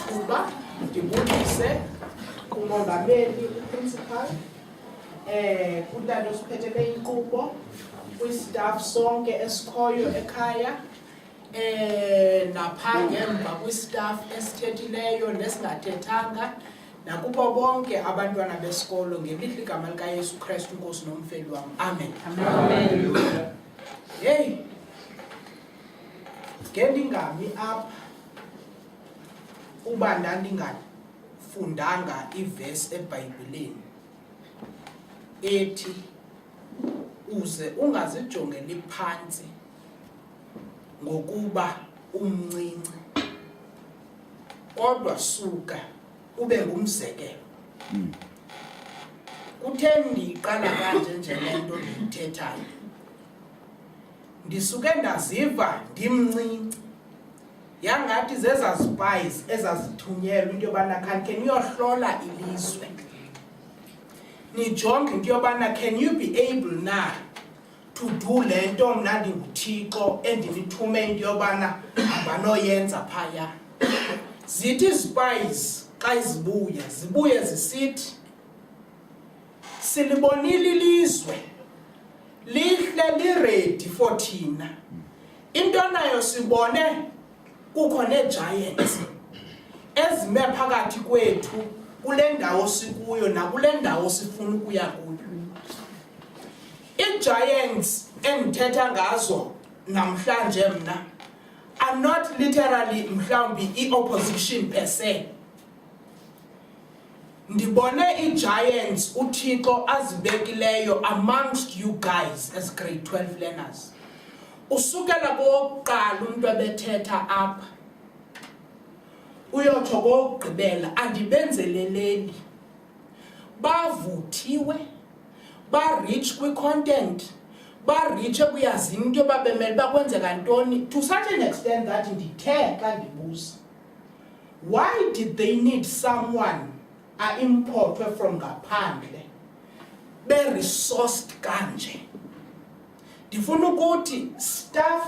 ithuba ndibulise umongameli uprincipal kuntando siphethele inkqubo kwistaff sonke esikhoyo ekhaya napha ngemva kwistaff esithethileyo nesingathethanga nakubo bonke abantwana besikolo ngelihlo igama likaYesu Kristu Nkosi nomfeli wam. Amen. Amen. Hey, ngendingami apha uba ndandingafundanga ivesi eBhayibhileni ethi uze ungazijongeli phantsi ngokuba umncinci kodwa suka ube ngumzekelo. Kutheni ndiqala kanje njengento ndiyithethayo? Ndisuke ndaziva ndimncinci yangathi zeza spies ezazithunyelwa into yobana khange niyohlola ilizwe nijonge into yobana can you be able na to do le nto mna ndinguThixo endinithume into yobana abanoyenza phaya. Zithi spies xa zibuye zisithi silibonile ilizwe lihle liready for thina, into nayo sibone kukho negiants ezime phakathi kwethu kule ndawo sikuyo nakule ndawo sifuna ukuya kuyo. I-giants endithetha ngazo namhlanje mna are not literally mhlawumbi i-opposition per se. Ndibone i-giants uThixo azibekileyo amongst you guys as grade 12 learners. Usukela kokuqala umuntu abethetha apha uyotsho kokugqibela andibenzeleleli, bavuthiwe, ba-rich kwi-content, ba-rich ekuyazini into yoba bemele bakwenzeka ntoni, to such an extent that ndithe xa ndibuza, why did they need someone a-importwe from ngaphandle be-resourced kanje? Ndifuna ukuthi staff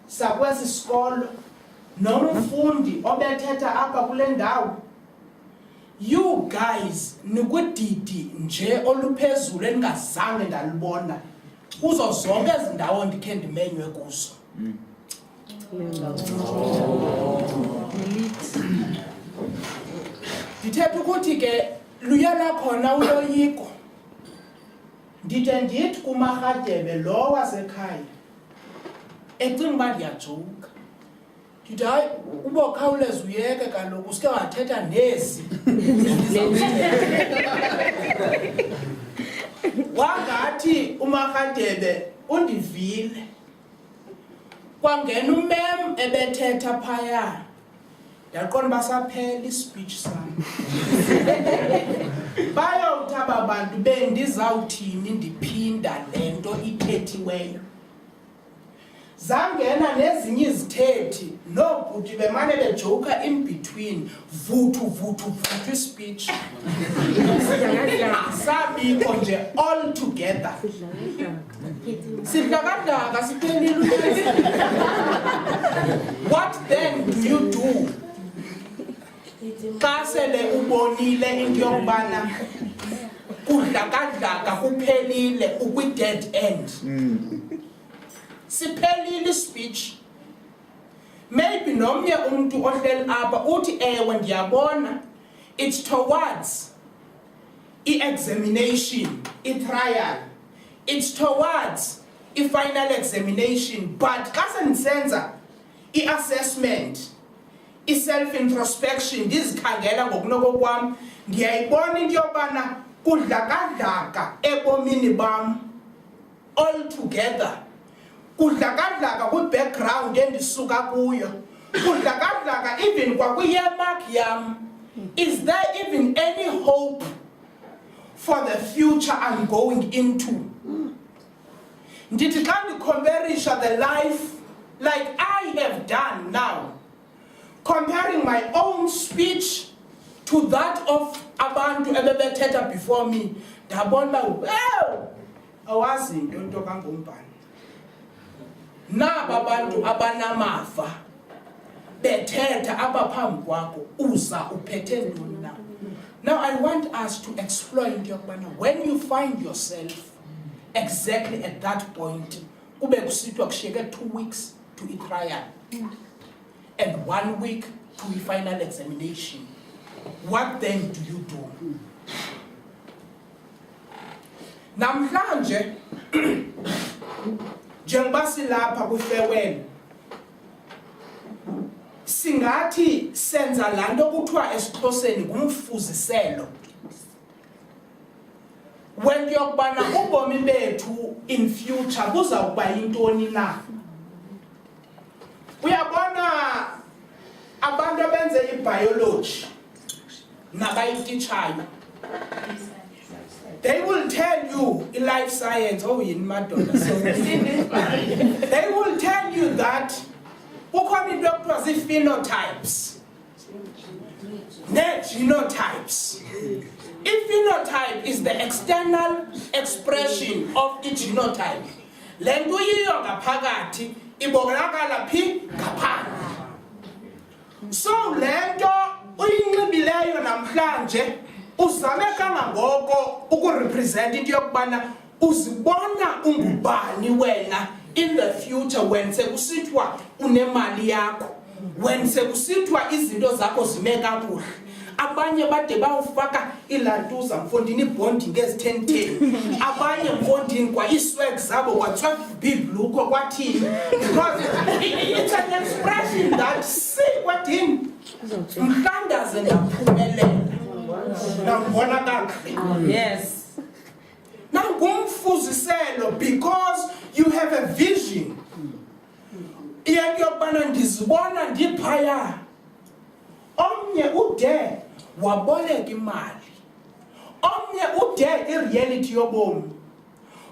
sakwesi sikolo nomfundi obethetha apha kule ndawo, you guys nikudidi nje oluphezulu endingazange ndalibona kuzo zonke ezi ndawo ndikhe ndimenywe kuzo. Ndithetha ukuthi ke luya lakhona uloyiko. Ndide ndithi kumarhadebe lo wasekhaya ecinga uba ndiyajoka, ndithi hayi ubokhawuleza uyeke kaloku usuke wathetha nezi wangathi umarhadebe undivile. Kwangena umem ebethetha phaya ndaqonda basaphela ispeech sami. Bayawuthi aba bantu bendizawuthini ndiphinda le nto ithethiweyo. Zangena nezinye izithethi noobhuti bemane bejoka in between, vuthu ispeech. Asabikho nje all together. Sidlakadlaka siphelile. What then do you do? Xa sele ubonile into yokubana kudlakadlaka kuphelile ukwi-dead end. Siphelile speech. Maybe nomnye umuntu ohleli apha uthi ewe ndiyabona it's towards i-examination, i-trial, it's towards i-final examination, but xa sendisenza i-assessment, i-self-introspection, ndizikhangela ngokunokokwam, ndiyayibona into yobana kudlakadlaka ebomini bam all together. Kudlakadlaka kwi-background endisuka kuyo, kudlakadlaka even kwakwi-yearmark yam. Is there even any hope for the future I'm going into? Ndithi xa ndicomparisha the life like I have done now, comparing my own speech to that of abantu ebebethetha before me, ndabona well awazi into kangombani. Naba abantu abanamafa bethetha apha phambi kwakho uza uphethe ntoni na. Now I want us to explore into yokubana when you find yourself exactly at that point, kube kusithiwa kushiyeke 2 weeks to i-trial and 1 week to i-final examination, what then do you do? Namhlanje njengoba silapha kwi-farewell, singathi senza laa nto kuthiwa esiXhoseni ngumfuziselo wento yokubana ubomi bethu in future buzawuba yintoni na. Uyabona abantu abenze i-biology nabayititshayo, they will tell you in life science, in madoda, they will tell you that ukhona into ekuthiwa zii-phenotypes ne-genotypes. I-phenotype is the external expression of i-genotype. Le nto yiyo ngaphakathi ibonakala phi ngaphandle. So le nto uyinxibileyo namhlanje uzame kangangoko ukurepresent into yokubana uzibona ungubani wena in the future when sekusithiwa unemali yakho, when sekusithiwa izinto zakho zime kakuhle. Abanye bade bawufaka ilantuza mfondini ibonding ezi-10-10, abanye mfondini kwa ii-swag zabo kwa-12 big lukho kwathini, because it's an expression that see kwathini mhlandaze ndaphumelela nangibona kakuhle. Yes. Nangumfuziselo because you have a vision. Iyento yokubana ndizibona ndiphaya. Omnye ude waboleka imali, omnye ude i-reality yobomi,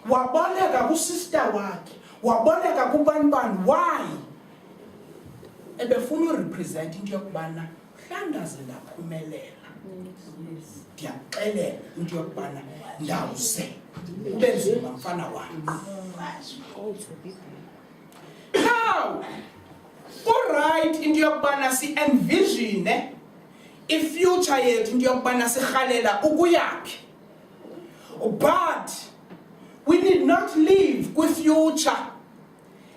waboleka kusister wakhe, waboleka kubanibani. Why? Ebefuna urepresent into yokubana mhlandaze ndaphumelela, ndiyaxelela into yokubana ndawuze ube nzima mfana wami. Now, alright, into yokubana si-envision i-future yethu into yokubana sirhalela ukuyaphi. But we need not live kwi-future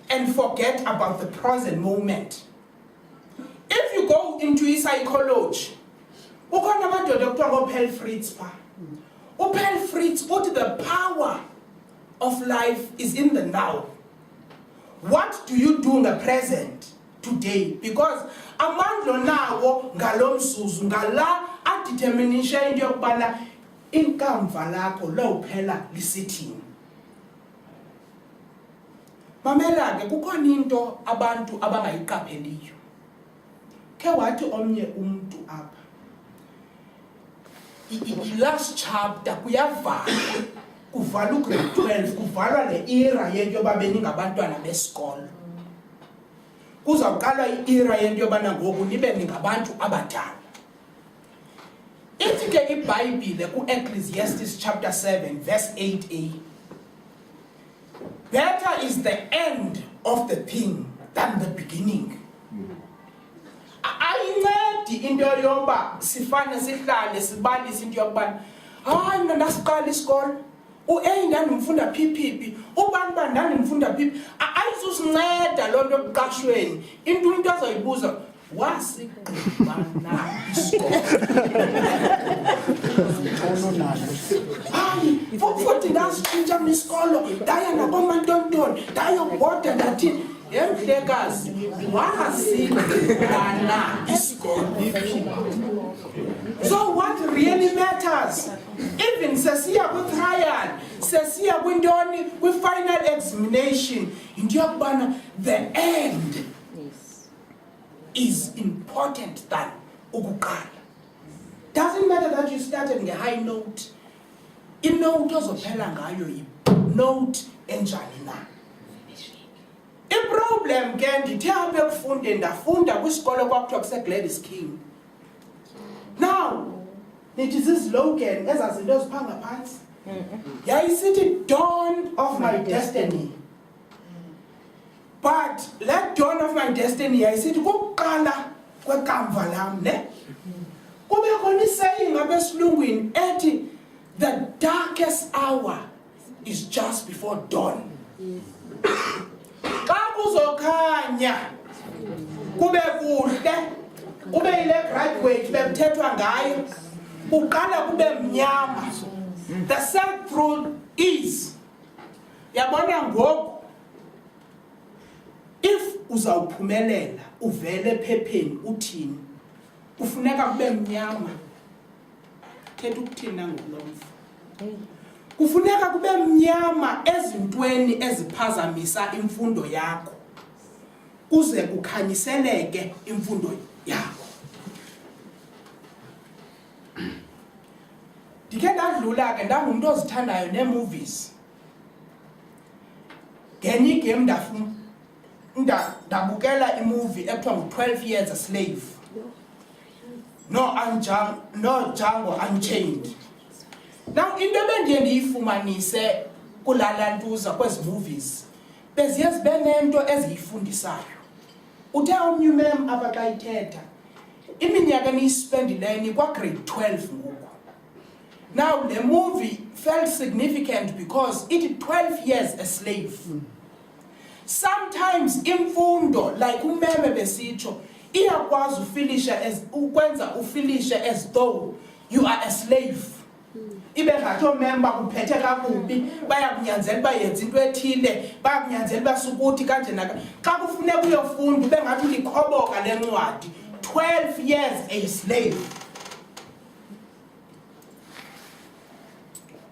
and forget about the present moment. If you go into psychology, ukhona amadoda ekuthiwa ngoPaul Fritz pha. uPaul Fritz uthi the power of life is in the now. What do you do in the present today? Because amandla nawo ngalomzuzu ngala adetermination into yokubana inkamva lakho lawuphela lisithini. Mamela ke kukhona into abantu abangayiqapheliyo. Ke wathi omnye umuntu apha, i-last chapter kuyavala, kuvala ugrade 12, kuvalwa le-era yento yoba beningabantwana besikolo. Kuzawuqalwa i-era yento yobana ngoku nibe ningabantu abadala. Ithi ke iBhayibhile ku-Ecclesiastes chapter 7 verse 8a, better is the end of the thing than the beginning. Ayincedi into yoba sifane sihlale sibalise into yokubana hayi mina ndasiqala isikolo, u-A ndandimfunda phi, ubani ndandimfunda phi. Ayizusinceda loo nto ebuqashweni. Into azayibuza, wasigqiba na isikolo? Hayi futhi ndasitshintsha mna isikolo, ndaya nakomantontoni, ndayobhoda ndathini. Yemhlekazi wasigqiba na isikolo? So what really matters, even sesiya kwi-trial, sesiya kwintoni, kwi-final examination, into yokubana the end is important than ukuqala. Doesn't matter that you started nge-high note. I-note ozophela ngayo yi-note enjani na. I-problem ke ndithe apha ekufundeni ndafunda kwisikolo kwakuthiwa kuse-Gladys King. Now, nithi zizlogan ezazinto eziphanga phantsi. Yayisithi dawn of my destiny. But let dawn of my destiny yayisithi kuqala kwekamva lam ne kube khona isaying abesilungwini ethi the darkest hour is just before dawn. Xa kuzokhanya kube kuhle kube ile graduate bekuthethwa ngayo uqala kube mnyama. The sad truth is yabona ngoku if uzawuphumelela uvele ephepheni uthini ufuneka kube mnyama. Thetha ukuthina ngolomfu kufuneka kube mnyama ezintweni eziphazamisa imfundo yakho kuze kukhanyiseleke imfundo yakho. Ndike ndadlula ke ndangumuntu ozithandayo nee-movies. Ngenye igame ndabukela imovie ekuthiwa ngu-12 Years a Slave. No Django Unchained. Now into ebendiye ndiyifumanise kulala ntuza kwezi movies beziye zibe nento eziyifundisayo. Uthe omnye umem apha xa ithetha iminyaka eniyispendileyo kwa-grade 12 ngoku. Now the movie felt significant because it 12 years a slave. Sometimes imfundo like umeme besitsho iyakwazi ufilishe as though you are a slave. Ibe ngathi omemba kuphethe kakubi bayakunyanzela bayenza into ethile bayakunyanzela basukuthi kanje naka xa kufuneka uyofunda ube ngathi ulikhoboka lencwadi 12 years a slave.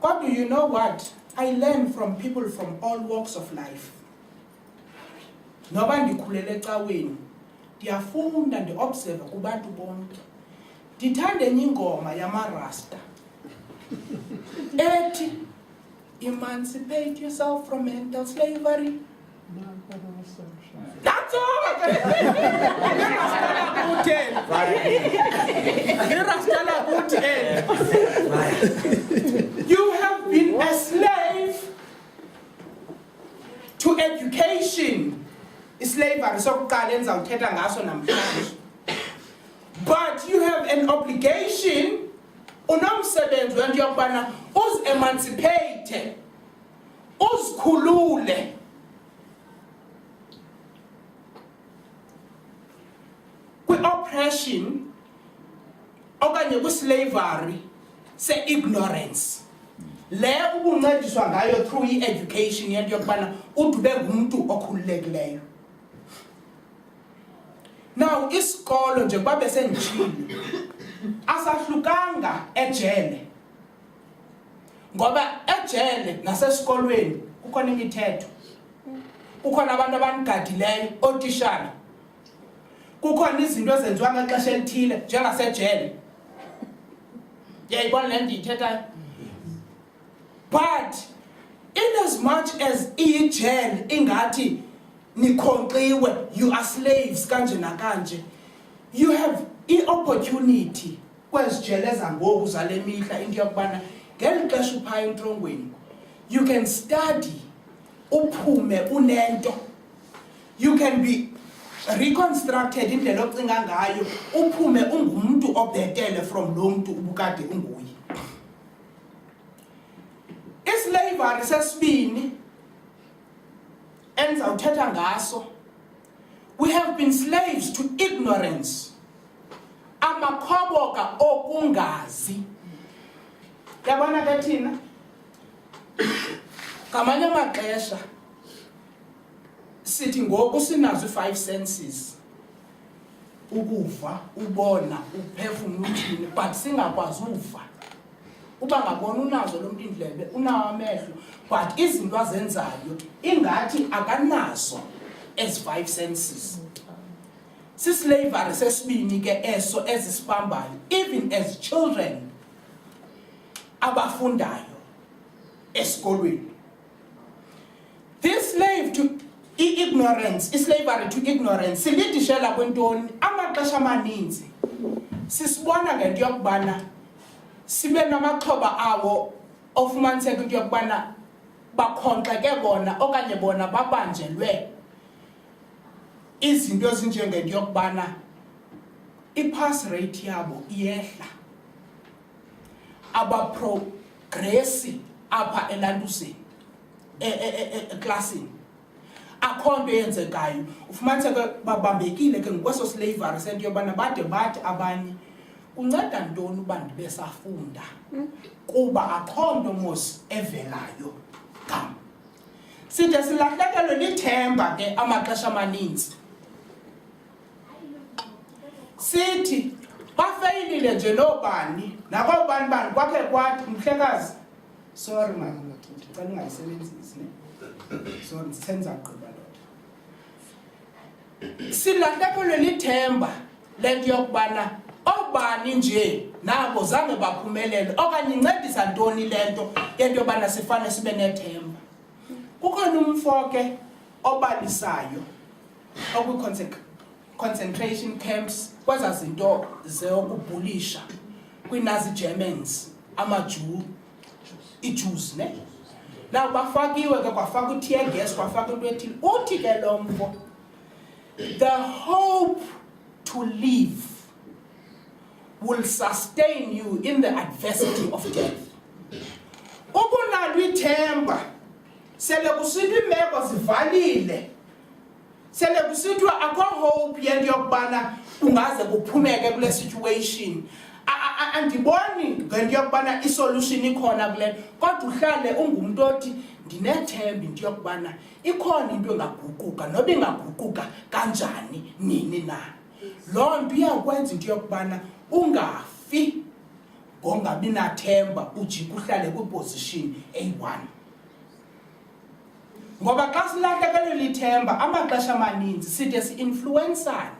But do you know what? I learn from people from all walks of life. Noba ndikhulele ecaweni ndiyafunda ndiobserve kubantu bonke. Ndithanda enye ingoma yamarasta ethi emancipate yourself from mental slavery. That's all. You have been a slave to education. Slavery sokuqala endizawuthetha ngaso namhlanje. But you have an obligation unomsebenzi wento yokubana uzi-emancipate uzikhulule kwi-oppression okanye kwi-slavery se-ignorance le ubuncediswa ngayo through i-education yento yokubana uthi ube ngumntu okhululekileyo. Now isikolo nje kuba besenditshilo asahlukanga ejele ngoba ejele nasesikolweni kukhona imithetho kukhona abantu abanigadileyo otishana kukhona izinto ezenziwa ngexesha elithile njengasejele yayibona le ndiyithethayo. But in as much as ijele ingathi nikhonqiwe you are slaves kanje nakanje you have i-opportunity kwezijele zangoku zale mihla into yokubana ngeli xesha uphaya entrongweni you can study uphume unento you can be reconstructed indlela ocinga ngayo uphume ungumntu obhetele from lo mntu ubukade unguye. Islavery sesibini endizawuthetha ngaso we have been slaves to ignorance amakhoboka okungazi. Yabona ke thina ngamanye amaxesha sithi ngoku sinazo i-5 senses ukuva ubona uphefumula uthini but singakwazi uva. Uba ngabona unazo lo mntu indlebe unawo amehlo but izinto azenzayo ingathi akanazo as 5 senses. Sislavery sesibini ke eso ezisibambayo even as children abafundayo esikolweni. This slave to ignorance, slavery to ignorance silidishela kwentoni amaxesha amaninzi sisibona ngento yokubana sibe namaxhoba awo ofumaniseka into yokubana bakhonxeke bona okanye bona babanjelwe izinto ezinjengento yokubana i-pass rate yabo iyehla, abaprogressi apha elantuzeni eklasini, akho nto yenzekayo. Ufumaniseke babambekile ke ngokweso slavery sento yobana bade bathi abanye kunceda ntoni uba ndibe safunda kuba akho nto mos evelayo kam. Side silahlekelwe lithemba ke amaxesha amaninzi, sithi bafeyilile nje noobani nakoobani bani kwakhe kwathi mhlekazi, sorry mama ndicela ungayisebenzisi ne, sorry senza gqiba lona. Silahlekelwe lithemba lento yokubana obani nje nabo zange baphumelele okanye incedisa ntoni lento yento yobana sifane sibe nethemba. Kukhona umfo ke obalisayo concentration camps kweza zinto zokubhulisha kwinazi Germans amaJew iJews ne, na bafakiwe ke kwafaka utear gas kwafaka into ethile. Uthi ke lo mfo, the hope to live will sustain you in the adversity of death. Ubunalo ithemba sele kusithiwa imeko zivalile, sele kusithiwa akho hope yento yokubana ungaze kuphumeke kule situation, andiboni ngento yokubana isolution ikhona kule, kodwa uhlale ungumntu othi ndinethemba into yokubana ikhona into engaguquka noba ingaguquka kanjani nini na. Loo nto iyakwenza into yokubana ungafi ngongabi nathemba, ujike uhlale kwiposition eyi-1. Ngoba xa silahlekelwe lithemba amaxesha amaninzi side si-influensane.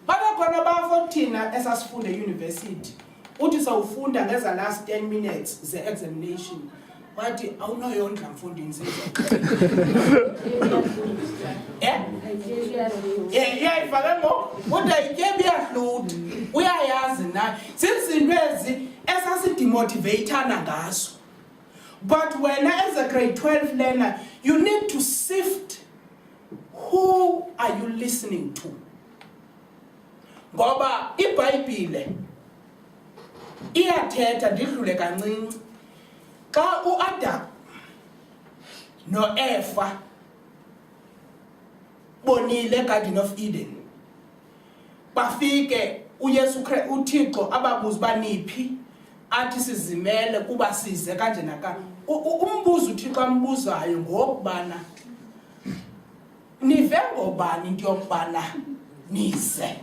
Babekhona bafo thina esasifunda euniversity, uthi sawufunda ngeza last 10 minutes ze-examination wathi awunoyondla mfundini iyayifake ngoku ude ityebi iyahluda uyayazi naye. Zizinto ezi esasidemotivatana ngazo. But when as a grade 12 learner, you need to sift who are you listening to. Ngoba iBhayibhile iyathetha ndidlule kancinci. Xa uAdam noEva bonile eGarden of Eden, bafike uYesu Kristu uThixo ababuza baniphi, athi sizimele kuba size kanje naka. Umbuzo uThixo ambuzayo ngokubana nive ngobani into yokubana nize.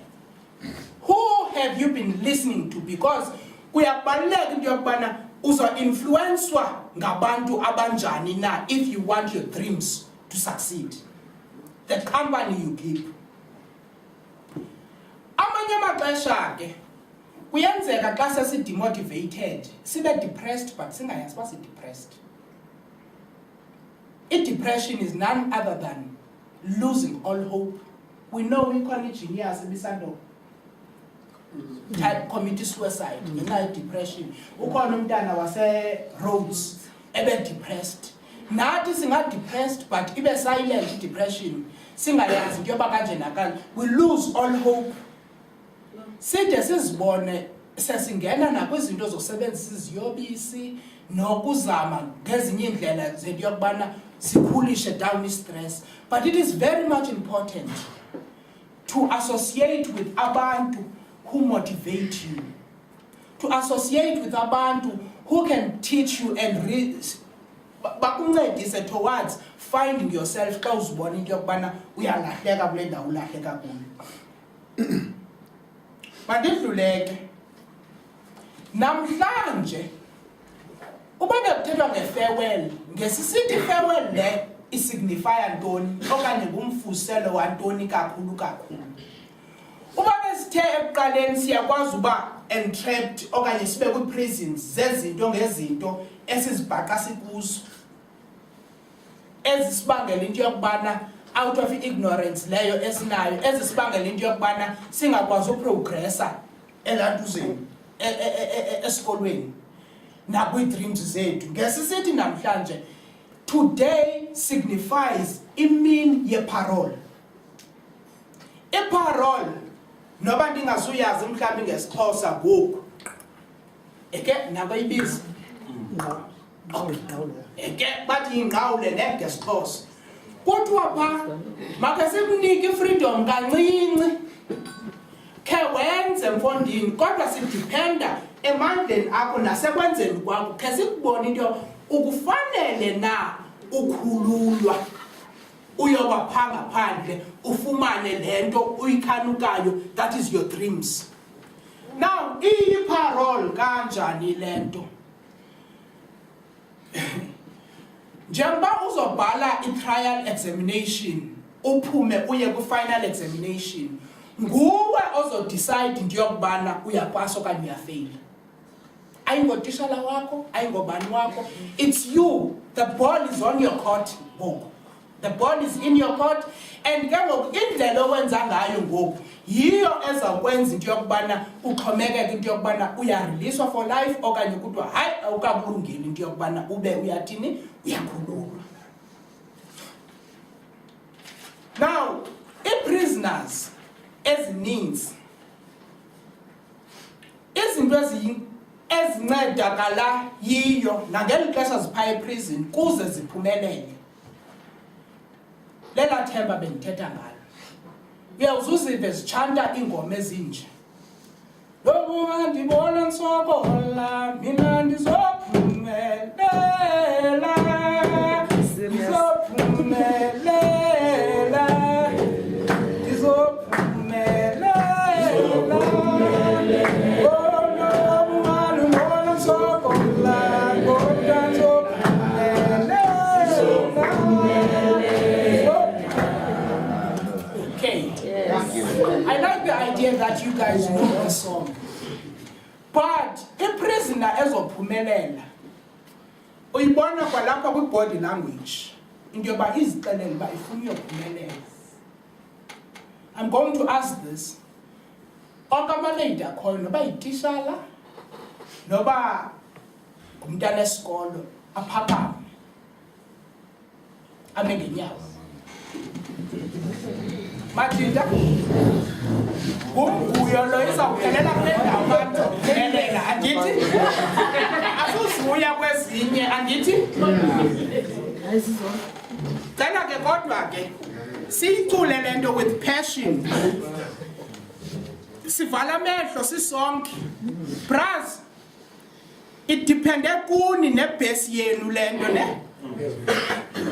Who have you been listening to? Because kuyabaluleka into yokubana uzo-influenswa ngabantu abanjani na if you want your dreams to succeed. The company you keep. Amanye amaxesha ke kuyenzeka xa sesi-demotivated sibe depressed but singayazi uba si-depressed. I-depression is none other than losing all hope. We know ikhona i-genius ebisando commit suicide ngenxa ye-depression. Ukhona umntana wase-Rhodes ebe-depressed. Nathi singa-depressed but ibe silent i-depression singayazi into yoba kanje nakanje. We lose all hope. Side sizibone sesingena nakwizinto zokusebenzisa iziyobisi nokuzama ngezinye indlela zento yokubana sikhulishe down i-stress. But it is very much important to associate with abantu who motivate you, to associate with abantu who can teach you and bakuncedise towards finding yourself xa uzibona into yokubana uyalahleka kule ndawo ulahleka kuyo. Mandidluleke namhlanje uba bekuthethwa nge-farewell, ngesisithi farewell le isignifya ntoni okanye ngumfuselo wantoni kakhulu kakhulu. Uba besithe ekuqaleni siyakwazi uba entrapped okanye sibe kwi-prisons zezinto ngezinto esizibhaqa sikuzo ezisibangela into yokubana out of ignorance leyo esinayo, ezisibangela into yokubana singakwazi uprogressa elantuzeni esikolweni nakwi-dreams zethu. Ngesisithi namhlanje today signifies imini yeparole. iparole noba ndingazuyazi mhlawumbi ngesixhosa ngoku eke nako ibiza eke bathi yingqawule ne ngesixhosa kuthiwa pha makhe sikunike ifreedom kancinci khe wenze mfondini kodwa sidipenda emandleni akho nasekwenzeni kwakho khe sikubone into ukufanele na ukhululwa uyoba pha ngaphandle ufumane lento uyikhanukayo, that is your dreams. Now iyi-parole kanjani lento? Njengoba uzobhala i-trial examination uphume uye ku-final examination, nguwe ozodecide into yokubana uyapasa okanye uyafeyila. Ayingotishala wakho, ayingobani wakho, it's you. The ball is on your court ngoku. The ball is in your court, and ke ngoku indlela owenza ngayo ngoku yiyo ezawukwenza into yokubana uxhomekeke into yokubana uyareleaswa for life okanye kuthiwa hayi awukakulungeli into yokubana ube uyathini uyakhululwa. Now i-prisoners ezininzi izinto ezincedakala yiyo nangeli xesha ziphaya eprison kuze ziphumelele. Lela themba bendithetha ngalo. Uyawuzuzive zitshanta iingoma ezinje. Lokuba ndibona ndisokola mina ndizophumelela. Ndizophumelela. Ndizophumelela. I like the idea that you guys know the song. But a prisoner ezophumelela uyibona kwalapha kwi-body language into yoba izixelele uba ifuna uyophumelela. I'm going to ask this. Onke amaleyidi akhoyo noba yitishala noba ngumntana esikolo aphakame ame ngenyawo. Matilda, umguyo lo izawuphelela kule ndawo abantu phelela andithi? Asuzuya kwezinye andithi? Cela ke kodwa ke siyicule le nto with passion. Sivala amehlo sisonke. Braz, it depende kuni nebhesi yenu le nto ne?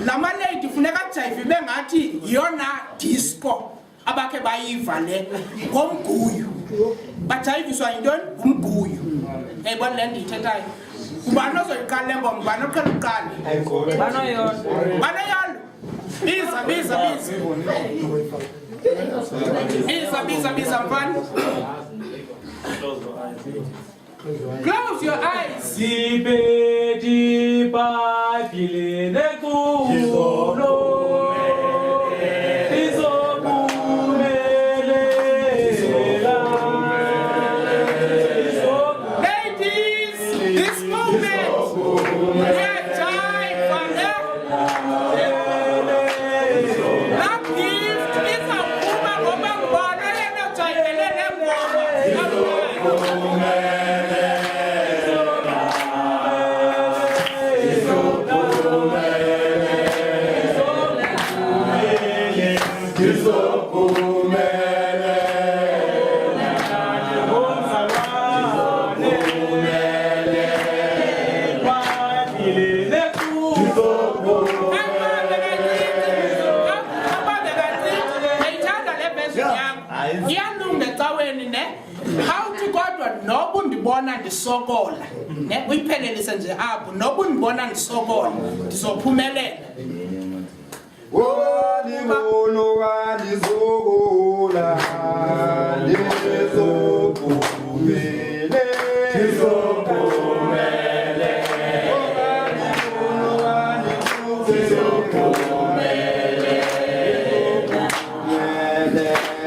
Lama lady funeka jive bengathi yona disco abakhe bayiva le ngomguyu bajayiviswa yintoni umguyu. Yayibona le ndiyithethayo ubani ozoyiqala ngoma ubani oqala uqala banoyolo biza mfana. Close your eyes. Sibedi papile nekulo. Ladies, this moment, we are time for that. That gift is a woman born and a child. How to God nobu ndibona ndisokola ne uyiphelelise nje apho nobu ndibona ndisokola ndizophumelela. Walibono walizogola ndizophumele ndizophumele walibono walizophumele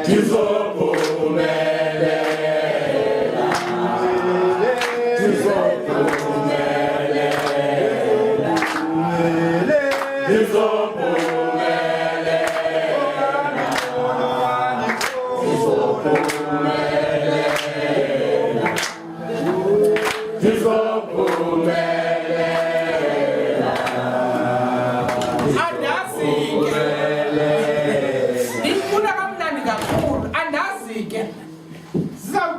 ndizophumele ndizophumele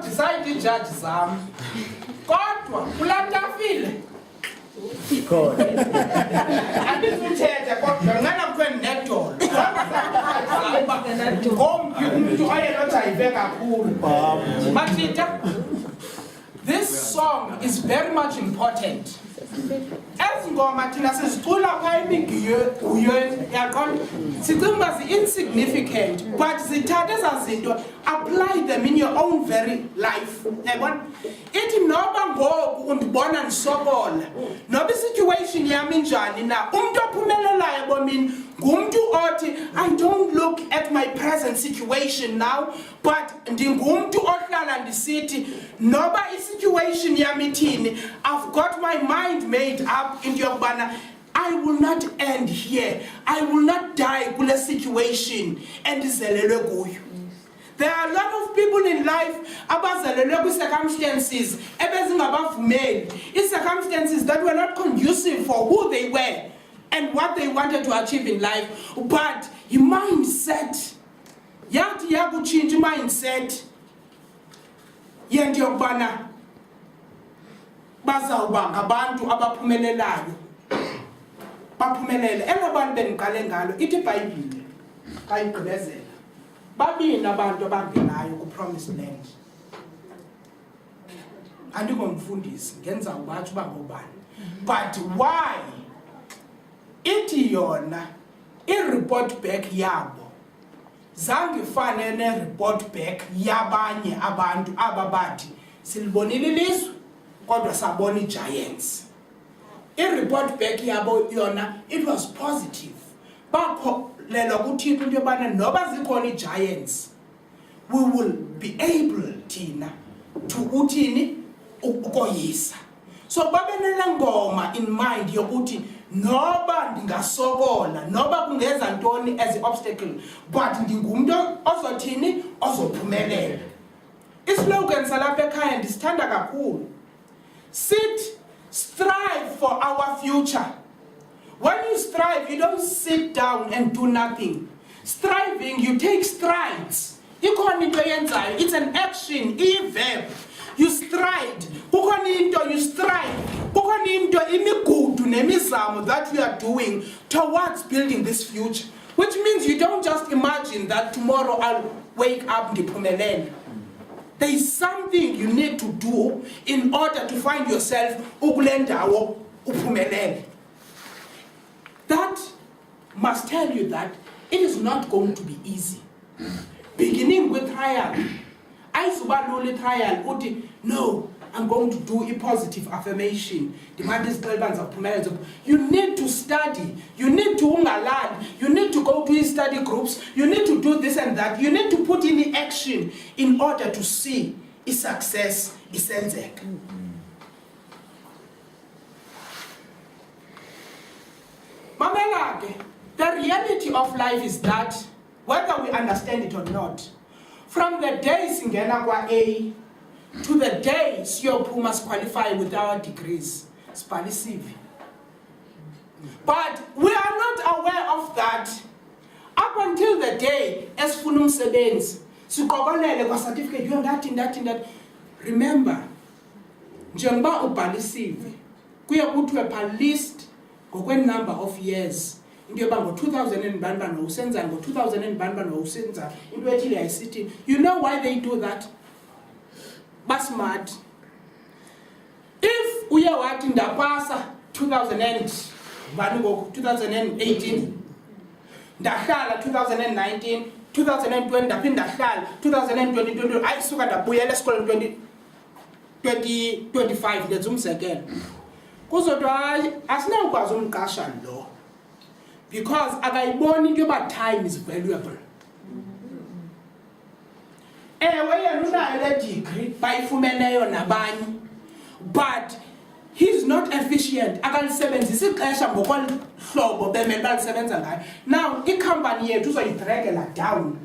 Decide judge zam kodwa kulatafile andizuthetha kodwa ngana kwenedolo ngomphi umuntu oyenojayive kakhulu Matita, this song is very much important. As ngoma thina sizicula kwa imigiyo yaqonda sicinga insignificant but zithatha ezazinto apply them in your own very life. Yabona ithi noba ngoku undibona ndisokola noba situation yami njani na umuntu ophumelelayo ebomini ngumuntu othi I don't look at my present situation now but ndingumuntu ohlala ndisithi noba situation yami ithini I've got my mind made up into yokubana I will not end here. I will not die kule situation endizelelwe kuyo. There are a lot of people in life abazelelwe ku circumstances ebezingabavumeli, circumstances that were not conducive for who they were and what they wanted to achieve in life. But your mindset, yathi yakuchinja mindset yento yokubana bazawuba ngabantu abaphumelelayo. Baphumelele elabantu beniqale ngalo ithi iBhayibhile xa igqibezela babini abantu abangenayo ku promised land. Andingomfundisi ngenza ubathi uba ngobani but why ithi yona i-report back yabo zange ifane ne-report back yabanye abantu ababathi silibonile ilizwe kodwa sabona i-giants. I-report back yabo yona it was positive. Bakholelwa kuThixo into yobana noba zikhona i-giants we will be able thina to uthini ukoyisa. So babenele ngoma in mind yokuthi noba ndingasokola noba kungeza ntoni as obstacle but ndingumuntu ozothini ozophumelela. Islogan salapha ekhaya ndisithanda kakhulu. Strive for our future. When you strive, you don't sit down and do nothing. Striving, you take strides. It's an action, a verb. You stride. You strive. That we are doing towards building this future. Which means you don't just imagine that tomorrow I'll wake up ndiphumelele. There is something you need to do in order to find yourself ukulendawo uphumelele. That must tell you that it is not going to be easy. Beginning with trial. I subaluli trial uthi no, I'm going to do a positive affirmation. You need to study. You need to ungalali. You need to go to study groups. You need to do this and that. You need to put in action in order to see is success isenzeka. Mamelake, the reality of life is that whether we understand it or not, from the day singena kwa A to the day siyophuma qualify with our degrees, sibhalisiwe. But we are not aware of that up until the day esifuna umsebenzi siqokolele kwa certificate you that. Remember, njengoba ubhalisiwe kuye kuthiwe per list ngokwe number of years. Into yoba ngo-2000 usenza ngo-2000 usenza into ethile ayisithi. You know why they do that? Basmart. If uye wathi ndapasa 2018 ndahlala 2019 2020 ndaphinda ndahlala 2020 ayisuka ndabuyela esikoleni 2025 ndenza umzekelo kuzodwa hayi asinawukwazi umqasha lo because akayiboni into yoba time is valuable. Ewe yena unayo le degree bayifumeneyo nabanye but he's not efficient. Akalisebenzisa ixesha ngokwahlobo bemele balisebenza ngayo. Now icompany yethu uzoyidragela down